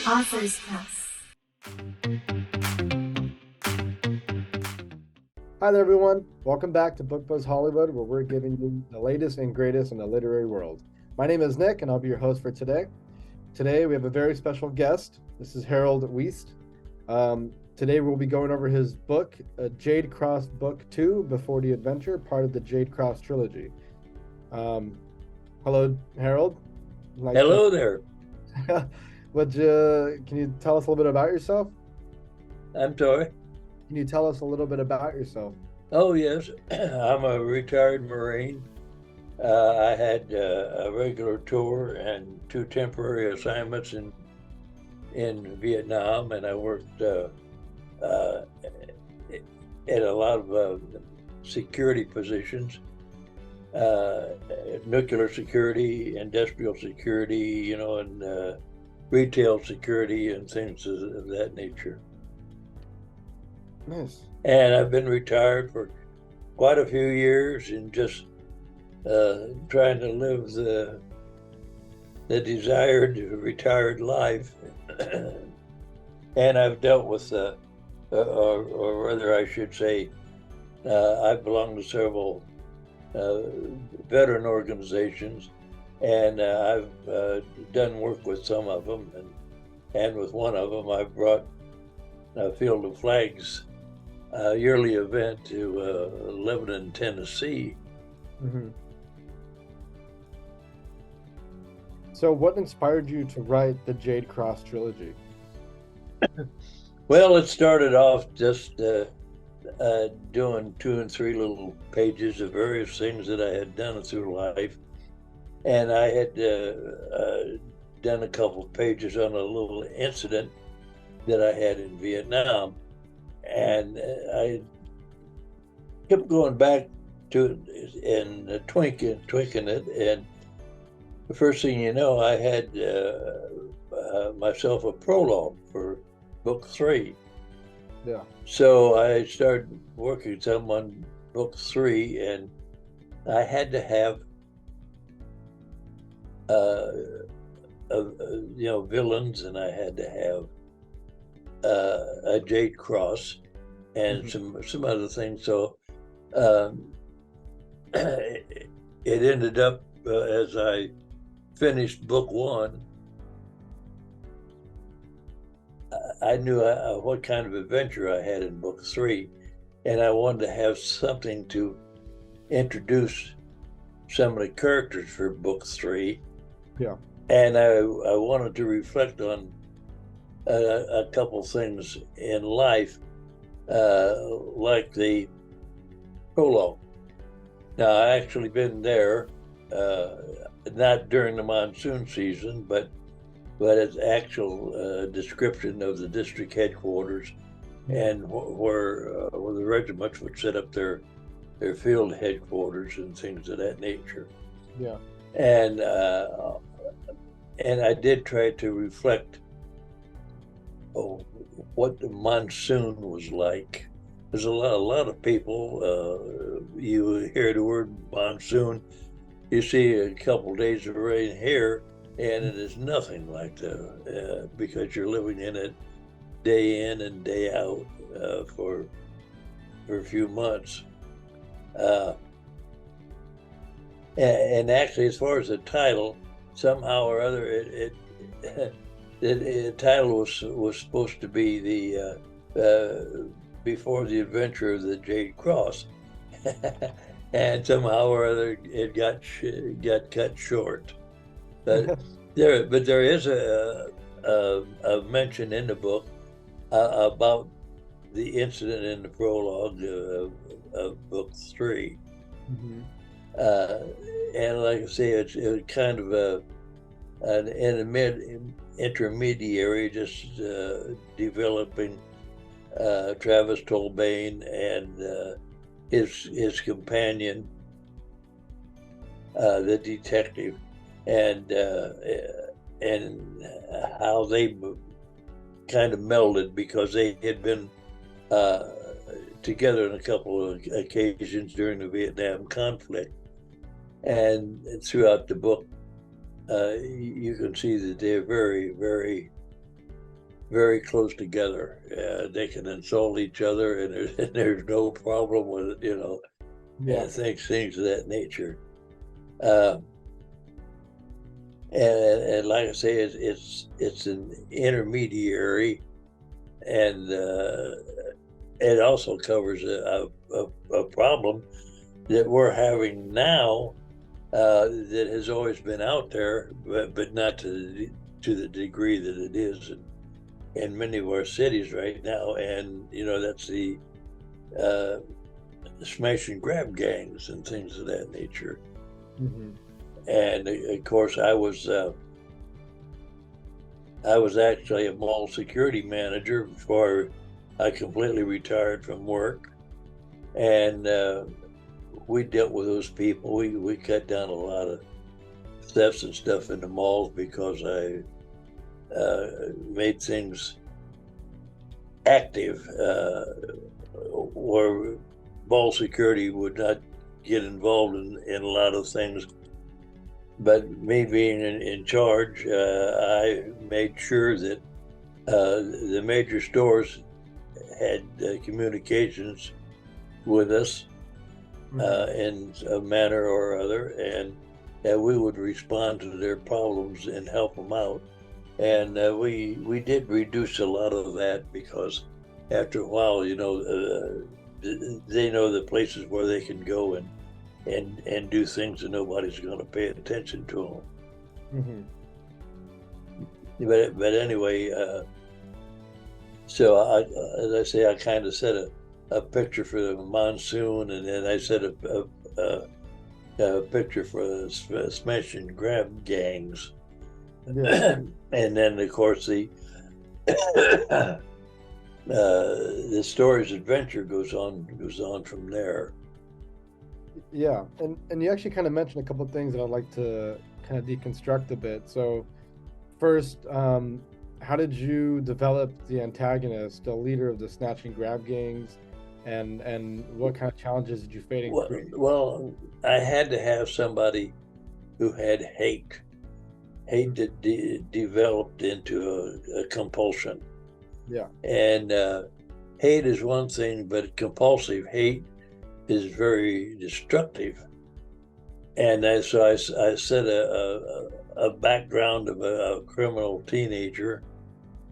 Author's Press. Hi there, everyone. Welcome back to Book Buzz Hollywood, where we're giving you the latest and greatest in the literary world. My name is Nick, and I'll be your host for today. Today, we have a very special guest. This is Harold Weist. Today, we'll be going over his book, Jade Cross Book 2, Before the Adventure, part of the Jade Cross trilogy. Hello, Harold. Hello there. Can you tell us a little bit about yourself? I'm sorry. Can you tell us a little bit about yourself? Oh, yes. I'm a retired Marine. I had a regular tour and 2 temporary assignments in Vietnam, and I worked at a lot of security positions, nuclear security, industrial security, and retail security and things of that nature. Nice. And I've been retired for quite a few years and just trying to live the desired retired life. And I've dealt with, or rather I should say, I belong to several veteran organizations, and I've done work with some of them, and with one of them I brought a Field of Flags yearly event to Lebanon, Tennessee. Mm-hmm. So what inspired you to write the Jade Cross trilogy? Well, it started off just doing 2 and 3 little pages of various things that I had done through life. And I had done a couple of pages on a little incident that I had in Vietnam. And I kept going back to it and tweaking it. And the first thing you know, I had myself a prologue for book 3. Yeah. So I started working some on book 3, and I had to have villains, and I had to have a Jade Cross and Mm-hmm. some other things. So it ended up as I finished book 1, I knew what kind of adventure I had in book 3, and I wanted to have something to introduce some of the characters for book 3. Yeah. And I wanted to reflect on a couple things in life, like the prologue. Now, I actually been there, not during the monsoon season, but it's actual description of the district headquarters and where the regiments would set up their field headquarters and things of that nature. Yeah. And I did try to reflect what the monsoon was like. There's a lot of people, you hear the word monsoon, you see a couple of days of rain here, and it is nothing like that because you're living in it day in and day out for a few months. And actually, as far as the title, somehow or other, the title was supposed to be the Before the Adventure of the Jade Cross, and somehow or other it got cut short. But there is a mention in the book about the incident in the prologue of book 3. Mm-hmm. And like I say, it was kind of an intermediary, just developing Travis Tolbane and his companion, the detective, and how they kind of melded because they had been together on a couple of occasions during the Vietnam conflict. And throughout the book, you can see that they're very, very, very close together. They can insult each other, and there's no problem with it, Yeah. things of that nature. Uh, and like I say, it's an intermediary, and it also covers a problem that we're having now that has always been out there, but not to the degree that it is in many of our cities right now. And that's the smash and grab gangs and things of that nature. Mm-hmm. And of course, I was actually a mall security manager before I completely retired from work, and we dealt with those people. We cut down a lot of thefts and stuff in the malls because I made things active, where mall security would not get involved in a lot of things. But me being in charge, I made sure that the major stores had communications with us in a manner or other, and that we would respond to their problems and help them out. And we did reduce a lot of that, because after a while, they know the places where they can go and do things, and nobody's going to pay attention to them. But anyway, so as I say, I kind of set a picture for the monsoon, and then I set a picture for the smash and grab gangs. Yeah. And then, of course, the story's adventure goes on from there. Yeah, and you actually kind of mentioned a couple of things that I'd like to kind of deconstruct a bit. So first, how did you develop the antagonist, the leader of the snatch and grab gangs, and what kind of challenges did you face? Well, I had to have somebody who had hate that developed into a compulsion. Yeah. And hate is one thing, but compulsive hate is very destructive. And so I set a background of a criminal teenager,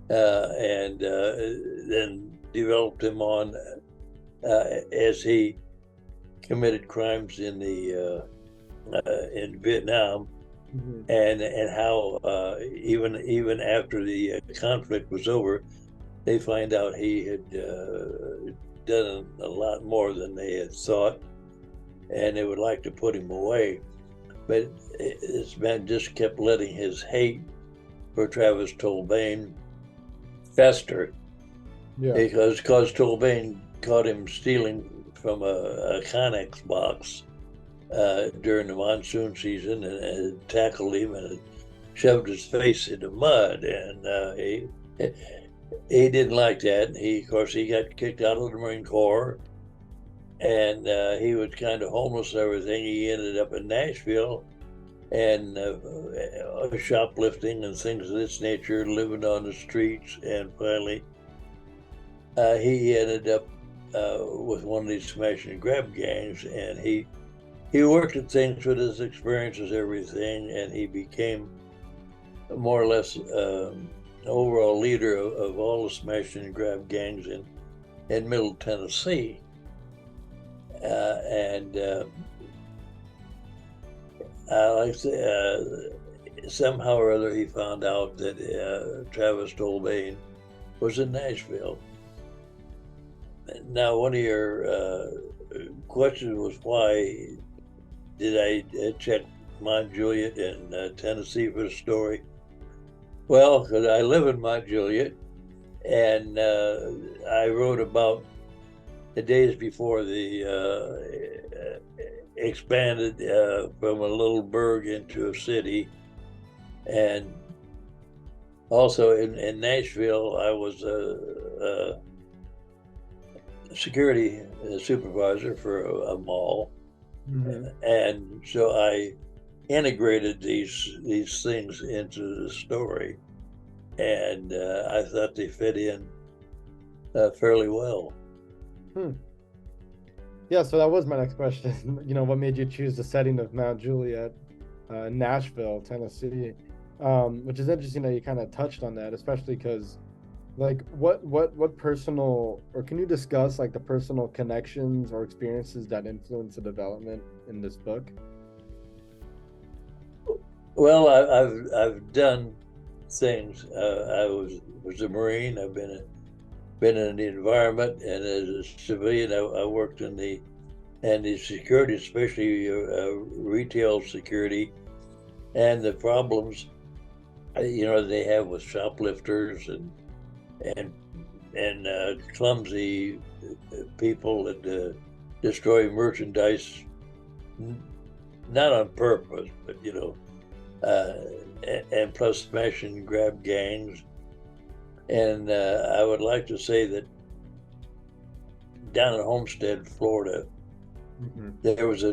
and then developed him on as he committed crimes in Vietnam. And how even after the conflict was over, they find out he had done a lot more than they had thought, and they would like to put him away. But this man just kept letting his hate for Travis Tolbane fester, because Tolbane caught him stealing from a Connex box during the monsoon season, and tackled him and shoved his face in the mud, and he didn't like that. And of course, he got kicked out of the Marine Corps, and he was kind of homeless and everything. He ended up in Nashville, and shoplifting and things of this nature, living on the streets, and finally he ended up with one of these smash and grab gangs, and he worked at things with his experiences, everything, and he became more or less overall leader of all the smash and grab gangs in Middle Tennessee. And like I say, somehow or other, he found out that Travis Tolbane was in Nashville. Now, one of your questions was, why did I check Mount Juliet in Tennessee for the story? Well, because I live in Mount Juliet, and I wrote about the days before the expanded from a little burg into a city. And also in Nashville, I was a security supervisor for a mall. And so I integrated these things into the story, and I thought they fit in fairly well. Yeah, so that was my next question. What made you choose the setting of Mount Juliet, Nashville, Tennessee? Which is interesting that you kind of touched on that, especially because, like, what personal, or can you discuss like the personal connections or experiences that influence the development in this book? Well, I've done things. I was a Marine. I've been in the environment, and as a civilian, I worked in the security, especially retail security, and the problems they have with shoplifters and clumsy people that destroy merchandise, not on purpose, but and plus smash and grab gangs. And I would like to say that down in Homestead, Florida, there was a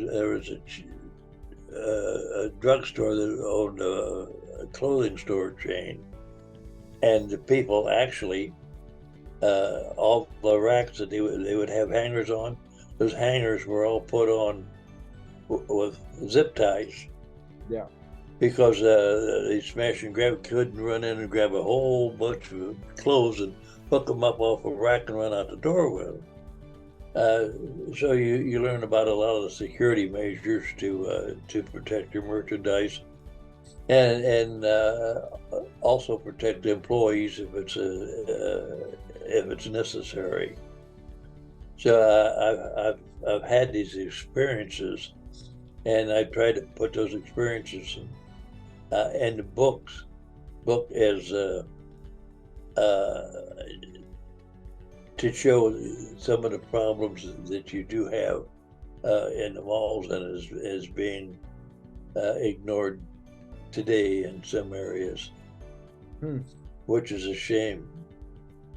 drugstore that owned a clothing store chain, and the people actually all the racks that they would have hangers on. Those hangers were all put on with zip ties. Yeah. Because the smash and grab couldn't run in and grab a whole bunch of clothes and hook them up off a rack and run out the door with them. So you learn about a lot of the security measures to protect your merchandise, and also protect the employees if it's necessary. So I've had these experiences, and I try to put those experiences in the book as to show some of the problems that you do have in the malls, and is being ignored today in some areas, which is a shame.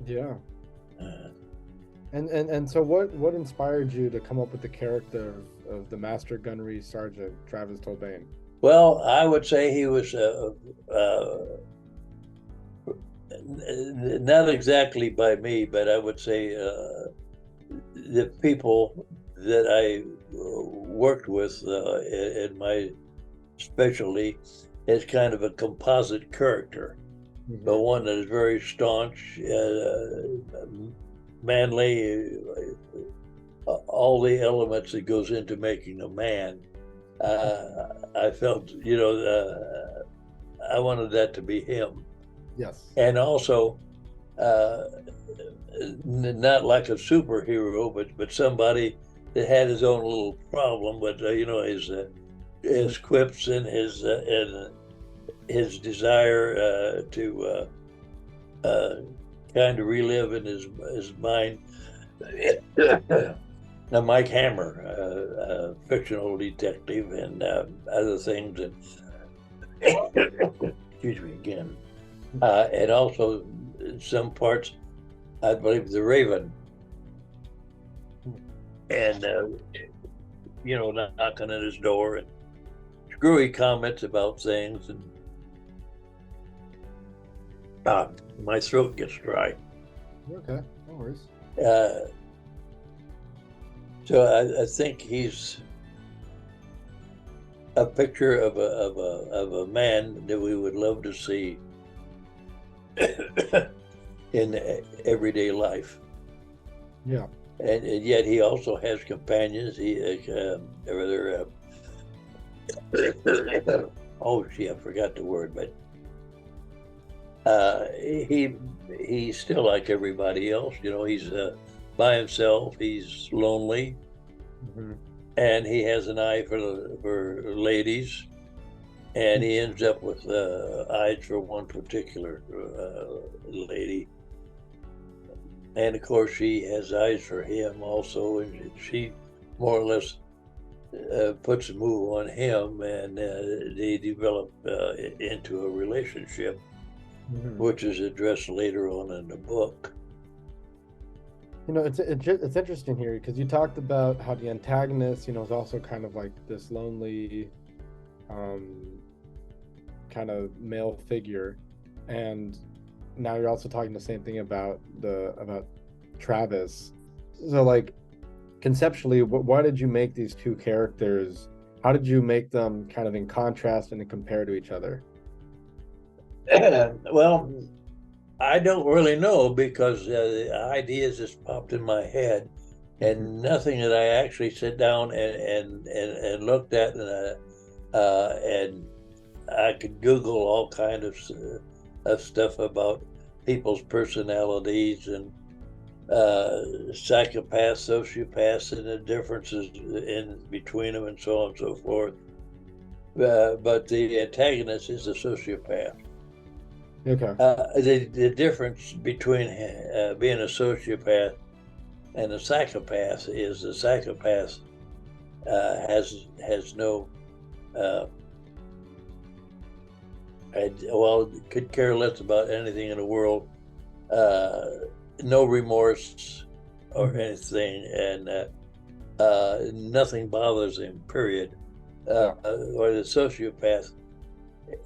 Yeah. And so what inspired you to come up with the character of the Master Gunnery Sergeant Travis Tolbane? Well, I would say he was not exactly by me, but I would say the people that I worked with in my specialty is kind of a composite character, but one that is very staunch, manly, all the elements that goes into making a man. I felt, I wanted that to be him. Yes. And also, not like a superhero, but somebody that had his own little problem, but his quips and his desire to kind of relive in his mind. Now, Mike Hammer, a fictional detective, and other things, and excuse me again, and also in some parts, I believe, the Raven, and knocking at his door and screwy comments about things, and my throat gets dry. Okay, no worries. So I think he's a picture of a man that we would love to see in everyday life. Yeah. And yet he also has companions. He oh gee, I forgot the word, but he's still like everybody else. He's by himself. He's lonely, and he has an eye for ladies, and he ends up with eyes for one particular lady, and of course she has eyes for him also, and she more or less puts a move on him, and they develop into a relationship, which is addressed later on in the book. It's interesting here because you talked about how the antagonist, is also kind of like this lonely kind of male figure, and now you're also talking the same thing about Travis. So like conceptually, why did you make these two characters? How did you make them kind of in contrast and compare to each other? Well, I don't really know because the ideas just popped in my head, and nothing that I actually sit down and looked at, and I could Google all kind of stuff about people's personalities and psychopaths, sociopaths, and the differences in between them, and so on and so forth. But the antagonist is a sociopath. Okay. The difference between being a sociopath and a psychopath is the psychopath has no could care less about anything in the world, no remorse or anything, and nothing bothers him, period. Or the sociopath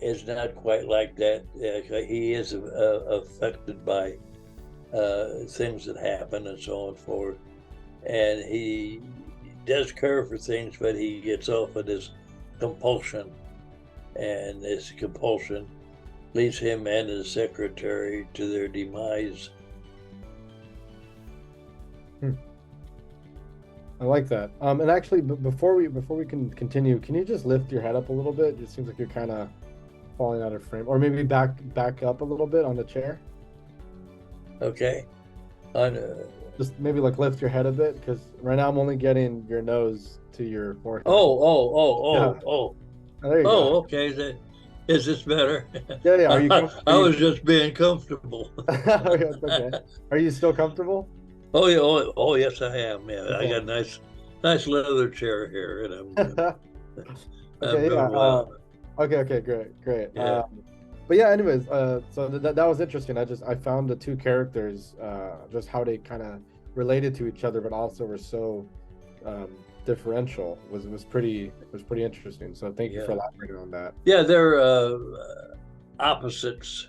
is not quite like that. He is affected by things that happen and so on and forth, and he does care for things, but he gets off of this compulsion, and this compulsion leads him and his secretary to their demise. I like that. And actually, before we can continue, can you just lift your head up a little bit? It seems like you're kind of falling out of frame, or maybe back up a little bit on the chair. Okay. Just maybe like lift your head a bit, because right now I'm only getting your nose to your forehead. Oh. There you go. Okay. Is this better? Yeah. I was just being comfortable. Okay. Are you still comfortable? Oh yeah. Oh yes, I am. Yeah, Okay. I got a nice leather chair here, and I'm okay. doing well. Okay. Great. Yeah. But yeah, anyways, so that was interesting. I found the two characters, just how they kind of related to each other, but also were so differential. Was pretty interesting. So thank you for elaborating on that. Yeah, they're opposites,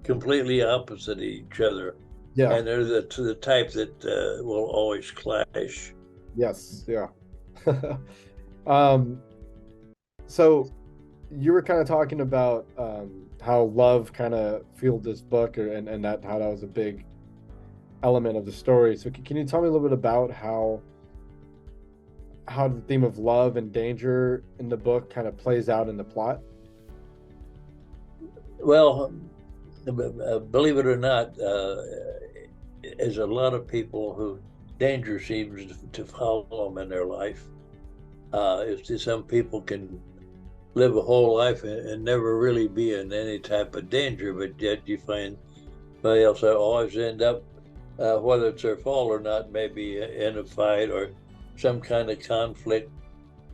completely opposite each other. Yeah. And they're the type that will always clash. Yes. Yeah. So you were kind of talking about how love kind of fueled this book, and how that was a big element of the story. So can you tell me a little bit about how the theme of love and danger in the book kind of plays out in the plot? Well, believe it or not, there's a lot of people who danger seems to follow them in their life. Some people can live a whole life and never really be in any type of danger, but yet you find somebody else that always end up, whether it's their fault or not, maybe in a fight or some kind of conflict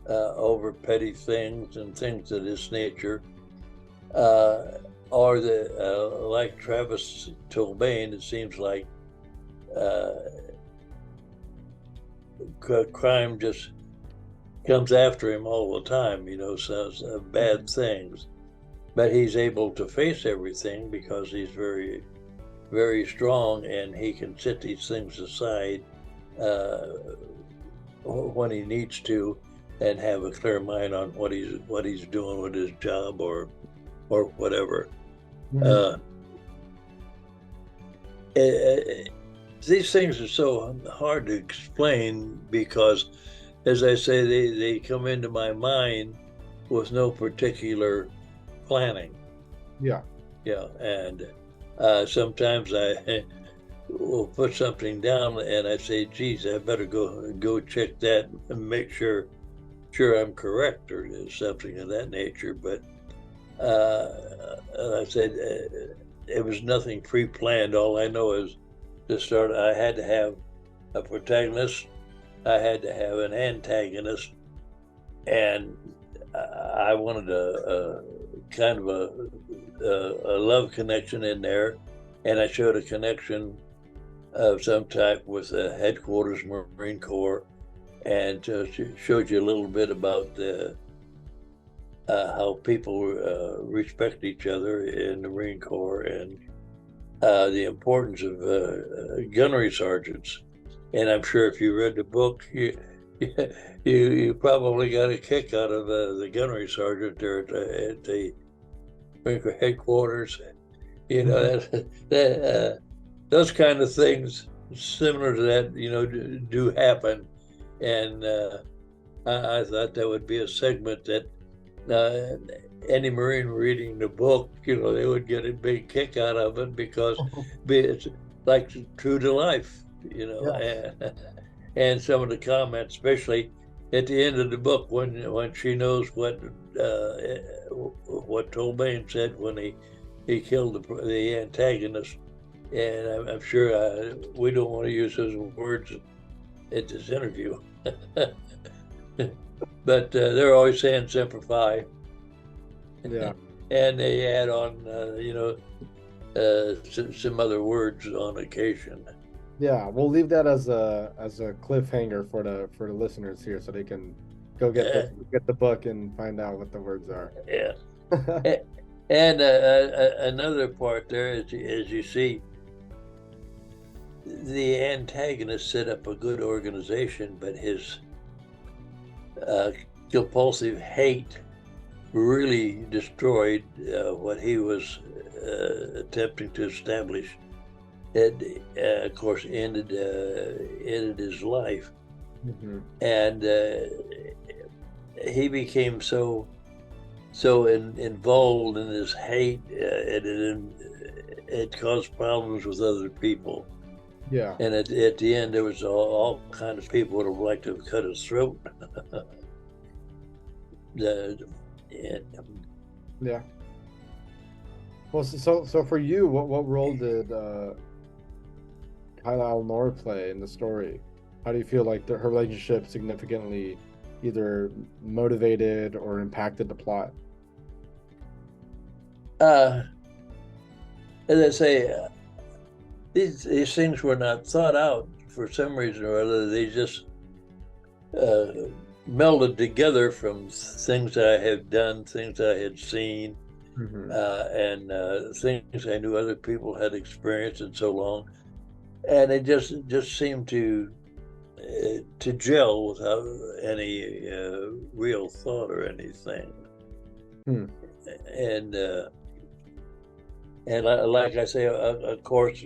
over petty things and things of this nature. Or like Travis Tolbane, it seems like crime just comes after him all the time, bad things. But he's able to face everything because he's very, very strong, and he can set these things aside when he needs to, and have a clear mind on what he's doing with his job or whatever. These things are so hard to explain because, as I say, they come into my mind with no particular planning. Yeah. And sometimes I will put something down and I say, geez, I better go check that and make sure I'm correct, or something of that nature. But I said, it was nothing pre-planned. All I know is to start, I had to have a protagonist, I had to have an antagonist, and I wanted a kind of a love connection in there, and I showed a connection of some type with the headquarters Marine Corps, and showed you a little bit about how people respect each other in the Marine Corps, and the importance of gunnery sergeants. And I'm sure if you read the book, you probably got a kick out of the gunnery sergeant there at the Marine Corps headquarters. You know, those kind of things similar to that, do happen. And I thought that would be a segment that any Marine reading the book, they would get a big kick out of it, because it's like true to life, Yes. and some of the comments, especially at the end of the book, when she knows what Tolbane said when he killed the antagonist. And I'm sure we don't want to use those words at this interview. But they're always saying Semper Fi. Yeah. And they add on, some other words on occasion. Yeah, we'll leave that as a cliffhanger for the listeners here, so they can go get the book and find out what the words are. Yeah. And another part there is, as you see, the antagonist set up a good organization, but his compulsive hate really destroyed what he was attempting to establish. It, of course, ended his life. Mm-hmm. And he became so involved in his hate, it caused problems with other people. Yeah. And at the end, there was all kinds of people would have liked to have cut his throat. Yeah. Well, so for you, what role did Kaila Al Noor play in the story? How do you feel like her relationship significantly either motivated or impacted the plot? As I say, these things were not thought out for some reason or other. They just melded together from things I had done, things I had seen, Mm-hmm. and things I knew other people had experienced in so long, and it just seemed to gel without any real thought or anything. Hmm. And like I say, of course,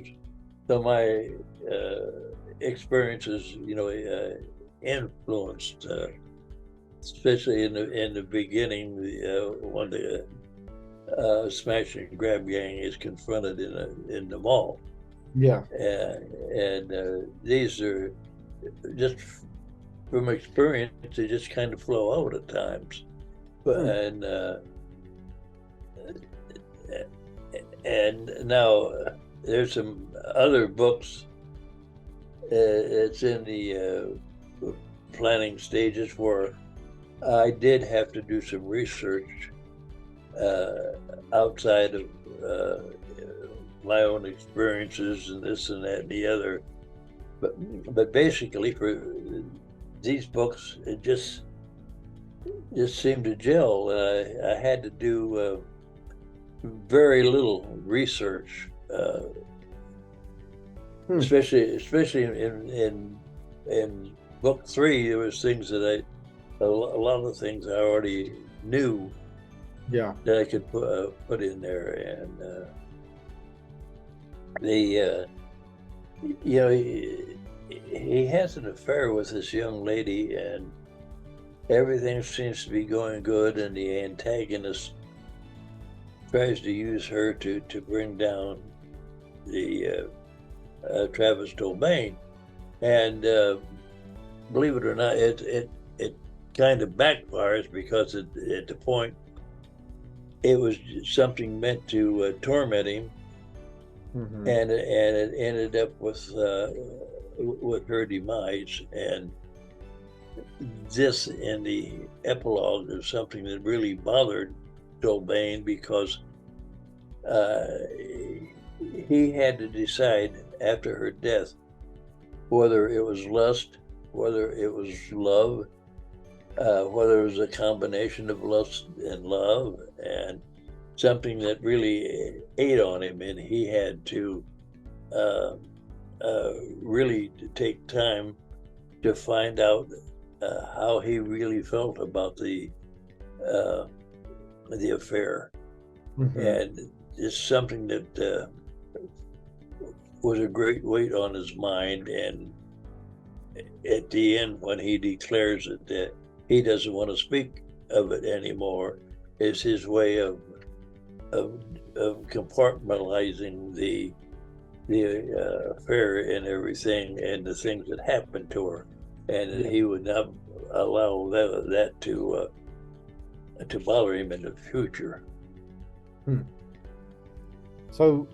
so my experiences, influenced, especially in the beginning, when the snatch-and-grab gang is confronted in the mall. Yeah. And these are just from experience, they just kind of flow out at times. But and now there's some other books. It's in the planning stages where I did have to do some research outside of my own experiences and this and that and the other. But basically, for these books, it just seemed to gel. I had to do very little research, especially in book 3. There was things that a lot of things I already knew. Yeah. That I could put in there, and he has an affair with this young lady, and everything seems to be going good, and the antagonist tries to use her to bring down the Travis Tolbane, and believe it or not, it kind of backfires, because at the point it was something meant to torment him, mm-hmm. and it ended up with her demise. And this, in the epilogue, is something that really bothered Tolbane, because he had to decide after her death whether it was lust, whether it was love, whether it was a combination of lust and love and something that really ate on him, and he had to really take time to find out how he really felt about the affair. Mm-hmm. And it's something that was a great weight on his mind. And at the end, when he declares that he doesn't want to speak of it anymore, is his way of compartmentalizing the affair and everything, and the things that happened to her, and he would not allow that to bother him in the future. So,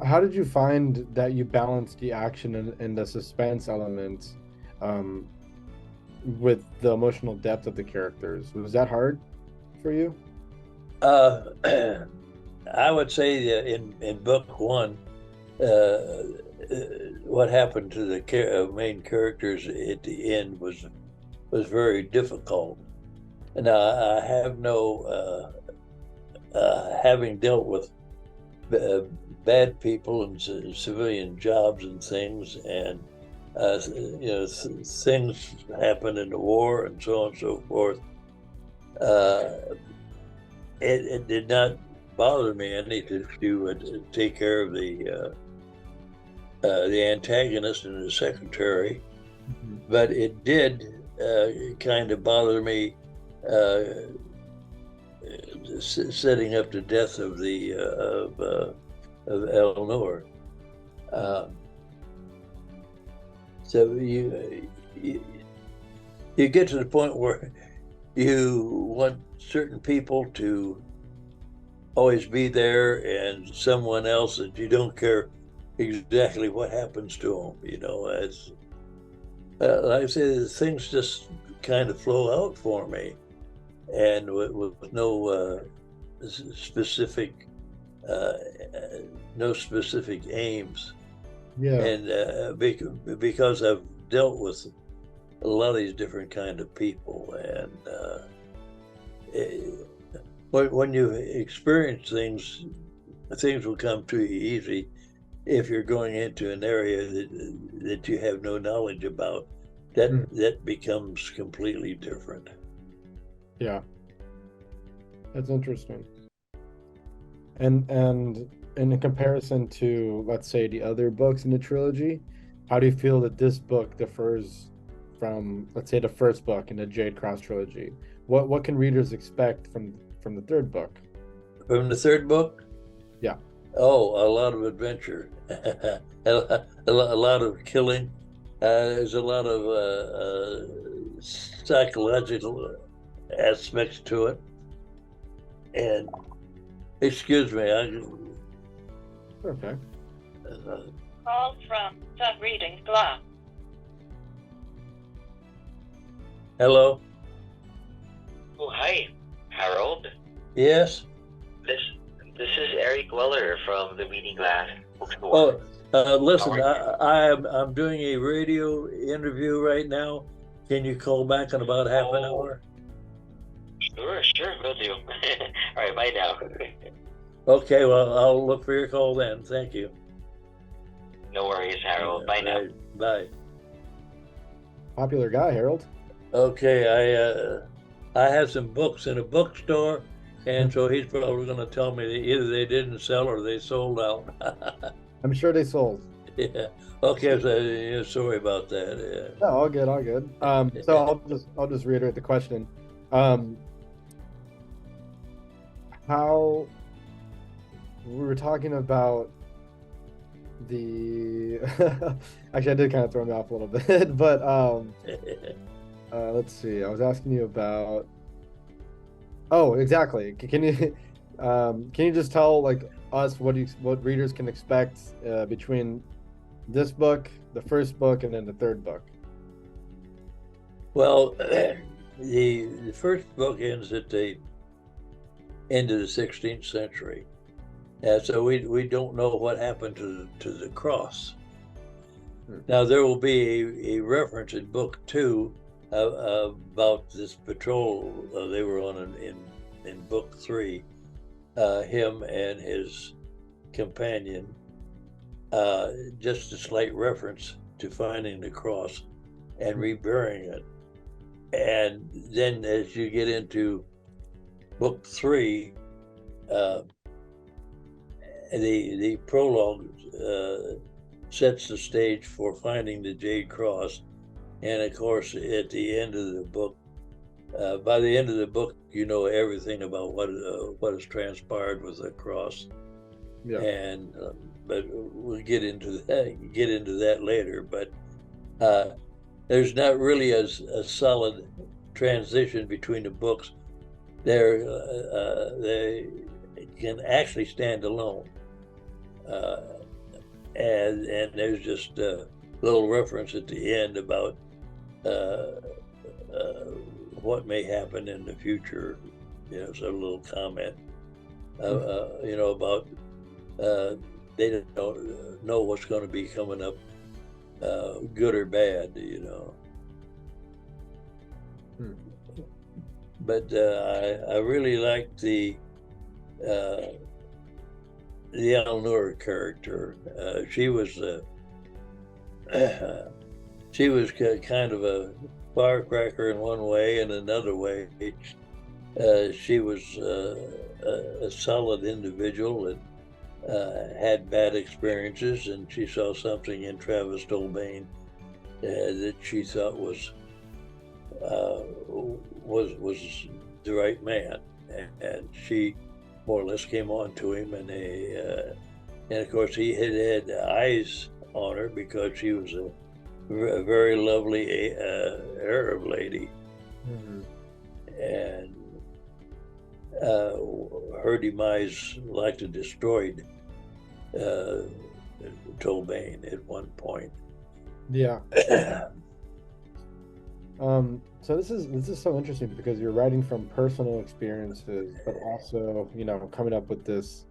how did you find that you balanced the action and the suspense elements with the emotional depth of the characters? Was that hard for you? I would say that in book one, what happened to the main characters at the end was very difficult. Now, I have no, having dealt with bad people and civilian jobs and things, and things happen in the war and so on and so forth. It did not bother me any to take care of the antagonist and his secretary, Mm-hmm. but it did kind of bother me setting up the death of Al Noor. So you get to the point where you want certain people to always be there, and someone else that you don't care exactly what happens to them. As like I say, things just kind of flow out for me, and with no specific aims. Yeah. And because I've dealt with a lot of these different kind of people, and when you experience things will come to you easy. If you're going into an area that you have no knowledge about, that becomes completely different. Yeah, that's interesting. And in comparison to, let's say, the other books in the trilogy, how do you feel that this book differs from, let's say, the first book in the Jade Cross trilogy? What can readers expect from the third book? From the third book? Yeah. Oh, a lot of adventure, a lot of killing. There's a lot of psychological aspects to it. And excuse me, Okay. Call from the reading block. Hello. Oh, hi, Harold. Yes. This is Eric Weller from the Reading Glass Bookstore. Listen, I'm doing a radio interview right now. Can you call back in about half an hour? Sure, will do. All right, bye now. Okay, well, I'll look for your call then. Thank you. No worries, Harold. Bye now. Bye. Popular guy, Harold. Okay, I have some books in a bookstore, and so he's probably going to tell me that either they didn't sell or they sold out. I'm sure they sold. Yeah. Okay. So sorry about that. Yeah. No, all good, all good. So I'll just reiterate the question. How we were talking about the actually, I did kind of throw me off a little bit, but let's see. I was asking you about. Oh, exactly. Can you just tell us what readers can expect between this book, the first book, and then the third book? Well, the first book ends at the end of the 16th century, and so we don't know what happened to the cross. Now there will be a reference in book 2 about this patrol they were on in book 3. Him and his companion, just a slight reference to finding the cross and reburying it. And then as you get into book 3, the prologue sets the stage for finding the Jade Cross. And of course, at the end of the book, by the end of the book, you know everything about what has transpired with the cross. Yeah. And but we'll get into that later. But there's not really a solid transition between the books. They can actually stand alone, and there's just a little reference at the end about what may happen in the future. You know, some little comment. You know, about they don't know what's going to be coming up, good or bad. You know. But I really liked the Al Noor character. She was kind of a firecracker in one way, and another way, she was a solid individual and had bad experiences, and she saw something in Travis Tolbane that she thought was the right man, and she more or less came on to him, and of course he had eyes on her because she was a very lovely Arab lady, and her demise likely destroyed Tolbane at one point. Yeah. So this is so interesting because you're writing from personal experiences, but also, you know, coming up with this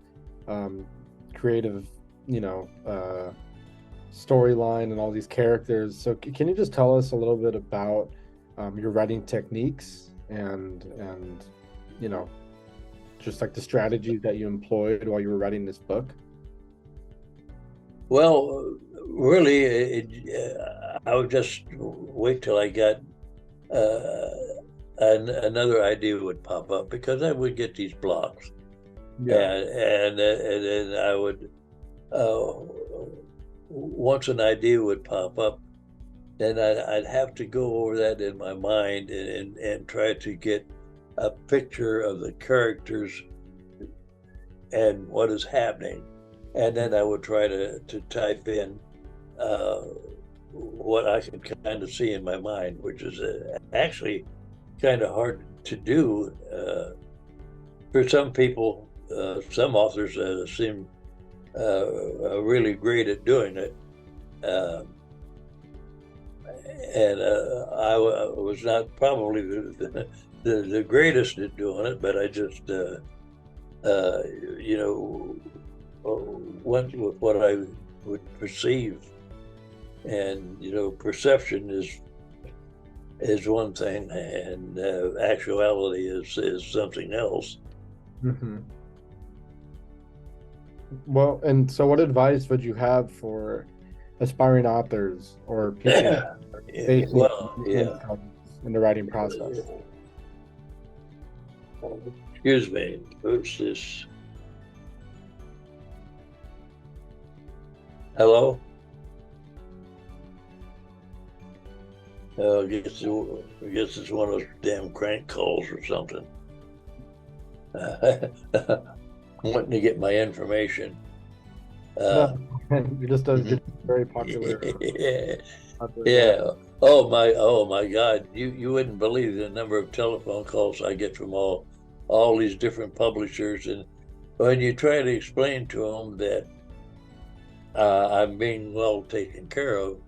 creative, you know, storyline and all these characters. So can you just tell us a little bit about your writing techniques and you know, just like the strategies that you employed while you were writing this book? Well, really, I would just wait till I got another idea would pop up, because I would get these blocks, and then I would once an idea would pop up, then I'd have to go over that in my mind and try to get a picture of the characters and what is happening, and then I would try to type in what I can kind of see in my mind, which is actually kind of hard to do. For some people, some authors seem really great at doing it. And I was not probably the greatest at doing it, but I just, you know, went with what I would perceive. And, you know, perception is one thing, and actuality is something else. Well, and so what advice would you have for aspiring authors or people facing in the writing process? Excuse me, who's this? Hello? I guess it's one of those damn crank calls or something. I'm wanting to get my information. You just you're very popular. Yeah. Oh my God! You wouldn't believe the number of telephone calls I get from all these different publishers, and when you try to explain to them that I'm being well taken care of,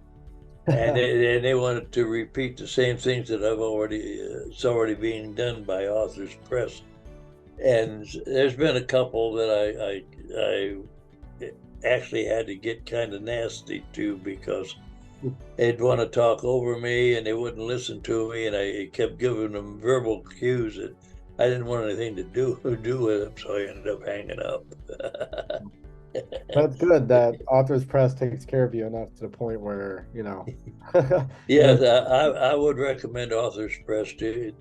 and they wanted to repeat the same things that it's already being done by Authors Press. And there's been a couple that I actually had to get kind of nasty to, because they'd want to talk over me, and they wouldn't listen to me, and I kept giving them verbal cues that I didn't want anything to do with them, so I ended up hanging up. That's good that Authors Press takes care of you enough to the point where, Yes, I would recommend Authors Press to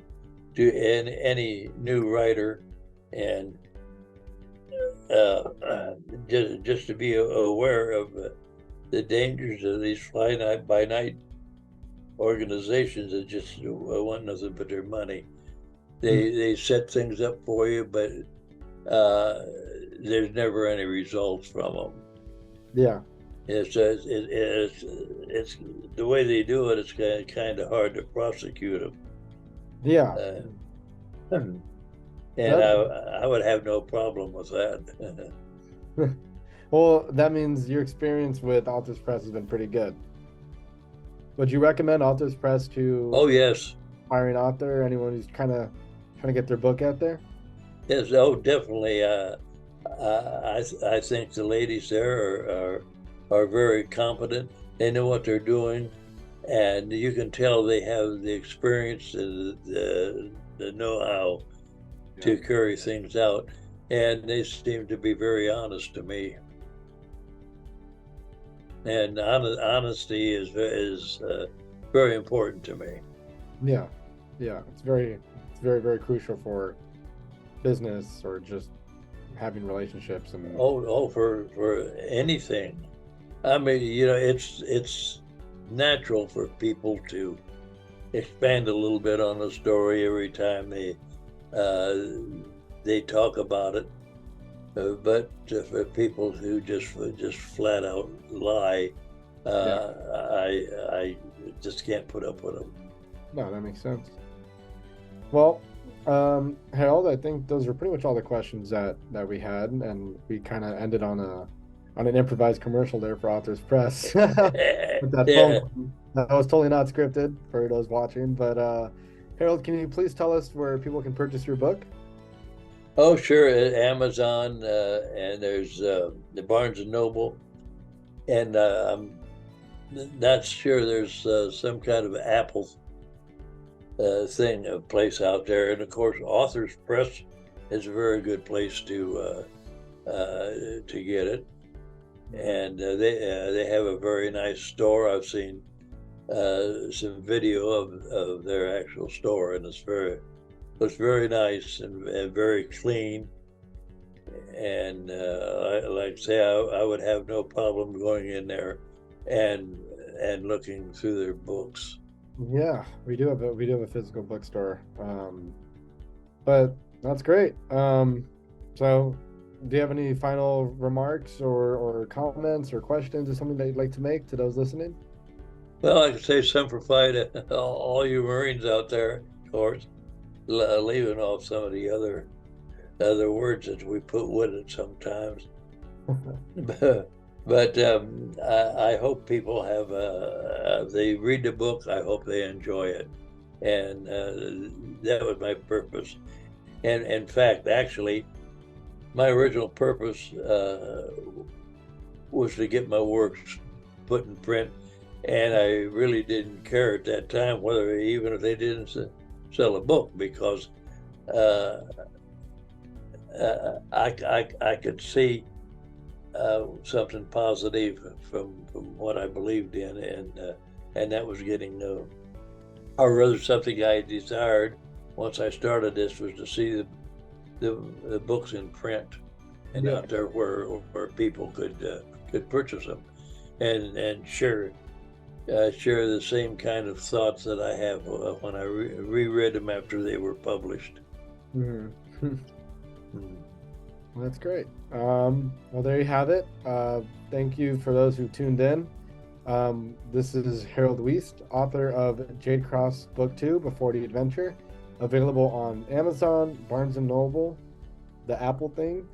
any new writer, and just to be aware of the dangers of these fly by-night organizations that just want nothing but their money. They set things up for you, but there's never any results from them. Yeah. It's the way they do it. It's kind of hard to prosecute them. Yeah. And I would have no problem with that. Well, that means your experience with Authors Press has been pretty good. Would you recommend Authors Press to? Oh yes. Aspiring author, anyone who's kind of trying to get their book out there? Yes. Oh, definitely. I think the ladies there are very competent. They know what they're doing, and you can tell they have the experience and the know-how to carry things out, and they seem to be very honest to me. And honesty is very important to me. Yeah, it's very, very crucial for business or just having relationships and for anything. I mean, it's natural for people to expand a little bit on a story every time they talk about it, but for people who just flat out lie, I just can't put up with them. No, that makes sense. Well, Harold, I think those are pretty much all the questions that we had, and we kind of ended on an improvised commercial there for Authors Press. With that phone, that was totally not scripted for those watching. But Harold, can you please tell us where people can purchase your book? Oh, sure, at Amazon, and there's the Barnes and Noble, and I'm not sure there's some kind of Apple place out there, and of course Authors Press is a very good place to get it, and they have a very nice store. I've seen some video of their actual store, and it's very nice and very clean, and like I say, I would have no problem going in there and looking through their books. Yeah, we do have a physical bookstore, but that's great. So do you have any final remarks or comments or questions or something that you'd like to make to those listening? Well, I could say Semper Fi to all you Marines out there, of course, leaving off some of the other words that we put with it sometimes. But I hope people have, they read the book, I hope they enjoy it. And that was my purpose. And in fact, actually, my original purpose was to get my works put in print. And I really didn't care at that time whether, even if they didn't sell a book, because I could see something positive from what I believed in, and that was getting or rather something I desired once I started this, was to see the books in print and out there where people could purchase them and share the same kind of thoughts that I have when I reread them after they were published. Mm-hmm. Well, that's great. Well, there you have it. Thank you for those who tuned in. This is Harold Weist, author of Jade Cross Book 2, Before the Adventure, available on Amazon, Barnes & Noble, the Apple thing,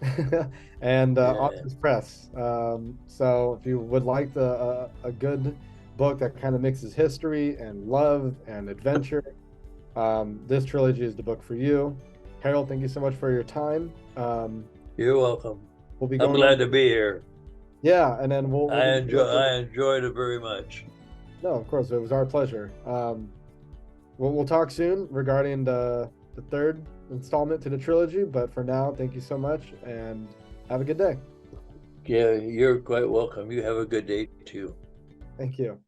and Authors Press. So if you would like a good book that kind of mixes history and love and adventure, this trilogy is the book for you. Harold, thank you so much for your time. You're welcome. We'll be I'm glad to be here. Yeah, and then I enjoyed it very much. No, of course, it was our pleasure. We'll talk soon regarding the third installment to the trilogy, but for now, thank you so much and have a good day. Yeah, you're quite welcome. You have a good day too. Thank you.